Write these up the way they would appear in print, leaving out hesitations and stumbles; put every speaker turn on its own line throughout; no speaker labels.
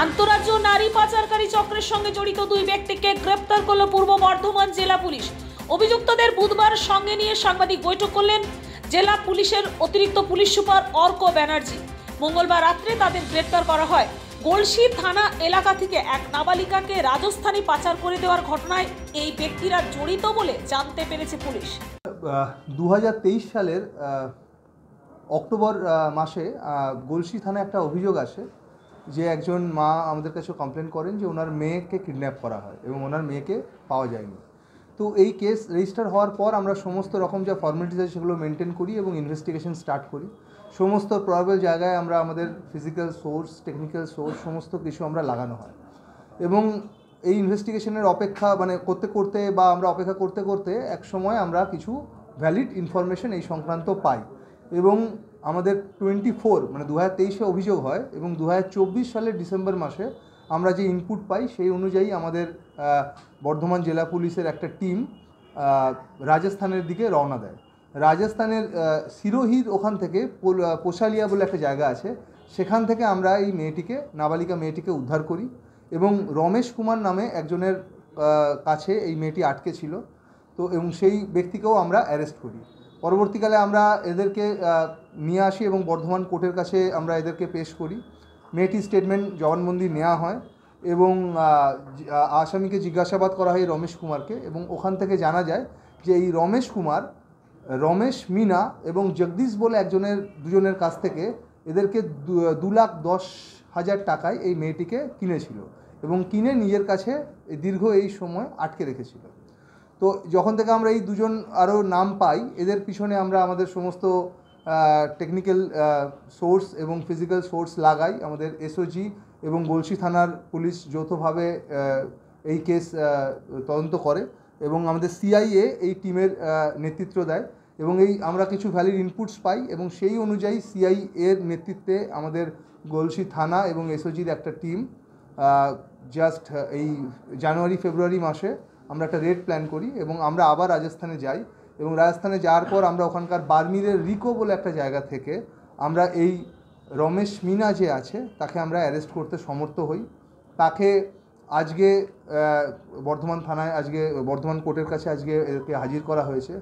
আন্তঃরাজ্য নারী পাচারকারী চক্রের সঙ্গে জড়িত দুই ব্যক্তিকে গ্রেপ্তার করল পূর্ব বর্ধমান জেলা পুলিশ। অভিযুক্তদের বুধবার সঙ্গে নিয়ে সাংবাদিক বৈঠক করলেন জেলা পুলিশের অতিরিক্ত পুলিশ সুপার অর্ক ব্যানার্জি। মঙ্গলবার রাত্রে তাদের গ্রেপ্তার করা হয়। গলসি থানা এলাকা থেকে এক নাবালিকাকে রাজস্থানে পাচার করে দেওয়ার ঘটনায় এই ব্যক্তিরা জড়িত বলে জানতে পেরেছে পুলিশ।
2023 সালের অক্টোবর মাসে গলসি থানায় একটা অভিযোগ আসে যে একজন মা আমাদের কাছে কমপ্লেন করেন যে ওনার মেয়েকে কিডন্যাপ করা হয় এবং ওনার মেয়েকে পাওয়া যায়নি। তো এই কেস রেজিস্টার হওয়ার পর আমরা সমস্ত রকম যা ফর্মালিটিস আছে সেগুলো মেনটেন করি এবং ইনভেস্টিগেশন স্টার্ট করি। সমস্ত প্রবাবল জায়গায় আমরা আমাদের ফিজিক্যাল সোর্স, টেকনিক্যাল সোর্স সমস্ত কিছু আমরা লাগানো হয় এবং এই ইনভেস্টিগেশনের অপেক্ষা করতে করতে বা আমরা অপেক্ষা করতে করতে এক সময় আমরা কিছু ভ্যালিড ইনফরমেশন এই সংক্রান্ত পাই এবং আমাদের 2023-এ অভিযোগ হয় এবং 2024 সালের ডিসেম্বর মাসে আমরা যে ইনপুট পাই সেই অনুযায়ী আমাদের বর্ধমান জেলা পুলিশের একটা টিম রাজস্থানের দিকে রওনা দেয়। রাজস্থানের সিরোহির ওখান থেকে পোশালিয়া বলে একটা জায়গা আছে, সেখান থেকে আমরা এই নাবালিকা মেয়েটিকে উদ্ধার করি এবং রমেশ কুমার নামে একজনের কাছে এই মেয়েটি আটকে ছিল। তো এবং সেই ব্যক্তিকেও আমরা অ্যারেস্ট করি। পরবর্তীকালে আমরা এদেরকে নিয়ে আসি এবং বর্ধমান কোর্টের কাছে আমরা এদেরকে পেশ করি। মেয়েটির স্টেটমেন্ট জবানবন্দি নেওয়া হয় এবং আসামিকে জিজ্ঞাসাবাদ করা হয় রমেশ কুমারকে এবং ওখান থেকে জানা যায় যে এই রমেশ মিনা এবং জগদীশ বলে দুজনের কাছ থেকে এদেরকে 2,10,000 টাকায় এই মেয়েটিকে কিনেছিল এবং কিনে নিজের কাছে দীর্ঘ এই সময় আটকে রেখেছিল। তো যখন থেকে আমরা এই দুজন আরও নাম পাই, এদের পিছনে আমরা আমাদের সমস্ত টেকনিক্যাল সোর্স এবং ফিজিক্যাল সোর্স লাগাই। আমাদের এসওজি এবং গলসি থানার পুলিশ যৌথভাবে এই কেস তদন্ত করে এবং আমাদের সিআইএ এই টিমের নেতৃত্ব দেয় এবং আমরা কিছু ভ্যালিড ইনপুটস পাই এবং সেই অনুযায়ী সিআইএর নেতৃত্বে আমাদের গলসি থানা এবং এসওজির একটা টিম জাস্ট এই জানুয়ারি-ফেব্রুয়ারি মাসে আমরা একটা রেড প্ল্যান করি এবং আমরা আবার রাজস্থানে যাই এবং রাজস্থানে যাওয়ার পর আমরা ওখানকার বার্মিরের রিকো বলে একটা জায়গা থেকে আমরা এই রমেশ মিনা যে আছে তাকে আমরা অ্যারেস্ট করতে সমর্থ হই। তাকে আজকে বর্ধমান থানায় বর্ধমান কোর্টের কাছে একে হাজির করা হয়েছে।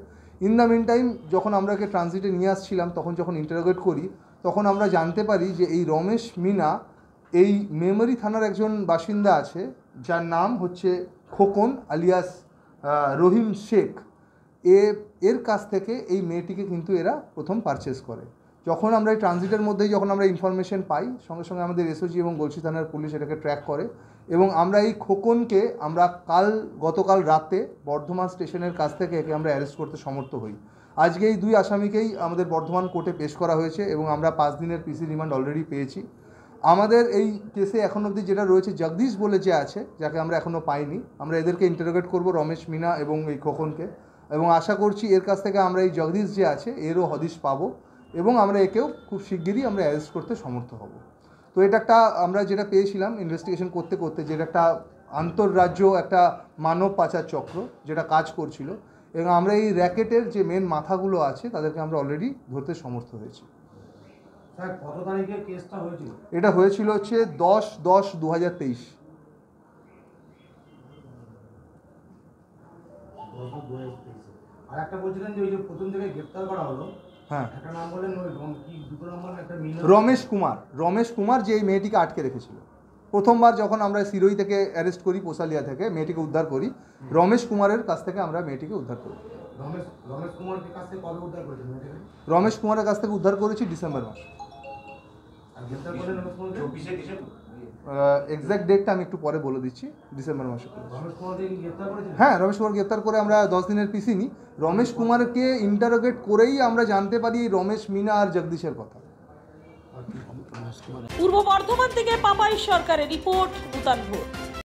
ইন দ্য মিন টাইম যখন আমরা একে ট্রানজিটে নিয়ে আসছিলাম তখন যখন ইন্টারোগেট করি তখন আমরা জানতে পারি যে এই রমেশ মিনা এই মেমরি থানার একজন বাসিন্দা আছে যার নাম হচ্ছে খোকন আলিয়াস রহিম শেখ। এর কাছ থেকে এই মেয়েটিকে কিন্তু এরা প্রথম পারচেস করে। যখন আমরা এই ট্রানজিটের মধ্যেই যখন আমরা ইনফরমেশন পাই সঙ্গে সঙ্গে আমাদের এসওজি এবং গলসি থানার পুলিশ এটাকে ট্র্যাক করে এবং আমরা এই খোকনকে আমরা গতকাল রাতে বর্ধমান স্টেশনের কাছ থেকে একে আমরা অ্যারেস্ট করতে সমর্থ হই। আজকে এই দুই আসামিকেই আমাদের বর্ধমান কোর্টে পেশ করা হয়েছে এবং আমরা 5 দিনের পিসি রিমান্ড অলরেডি পেয়েছি। আমাদের এই কেসে এখন অবধি যেটা রয়েছে জগদীশ বলে যে আছে, যাকে আমরা এখনও পাইনি, আমরা এদেরকে ইন্টারোগেট করব, রমেশ মিনা এবং এই খোকনকে, এবং আশা করছি এর কাছ থেকে আমরা এই জগদীশ যে আছে এরও হদিশ পাবো এবং আমরা একেও খুব শিগগিরই আমরা অ্যারেস্ট করতে সমর্থ হব। তো এটা একটা আমরা যেটা পেয়েছিলাম ইনভেস্টিগেশন করতে করতে যেটা একটা আন্তঃরাজ্য একটা মানব পাচার চক্র যেটা কাজ করছিল এবং আমরা এই র্যাকেটের যে মেন মাথাগুলো আছে তাদেরকে আমরা অলরেডি ধরতে সমর্থ হয়েছি।
কত তারিখে কেসটা হয়েছিল?
এটা হয়েছিল হচ্ছে 10/10/2023।
আর একটা বলছিলেন যে ওই যে প্রথম থেকে গ্রেফতার করা হলো,
হ্যাঁ,
একটা নাম বলেন ওই দুটো নাম বলেন, একটা
রমেশ কুমার যে এই মেয়েটিকে আটকে রেখেছিল। প্রথমবার যখন আমরা সিরোই থেকে অ্যারেস্ট করি, পোশালিয়া থেকে মেয়েটিকে উদ্ধার করি, রমেশ কুমারের কাছ থেকে আমরা মেয়েটিকে উদ্ধার করি।
রমেশ কুমারের কাছ থেকে কবে উদ্ধার করেছেন মেয়েটিকে?
রমেশ কুমারের কাছ থেকে উদ্ধার করেছি ডিসেম্বর মাসে। এক্স্যাক্ট ডেটটা আমি একটু পরে বলে দিচ্ছি, ডিসেম্বর মাসে। হ্যাঁ, রমেশ কুমার গ্রেপ্তার করে আমরা 10 দিনের পিসি নিই। রমেশ কুমারকে ইন্টারোগেট করেই আমরা জানতে পারি রমেশ মিনা আর জগদীশের কথা।
পূর্ব বর্ধমান থেকে পাপাই সরকারের রিপোর্ট, নূতন ভোর।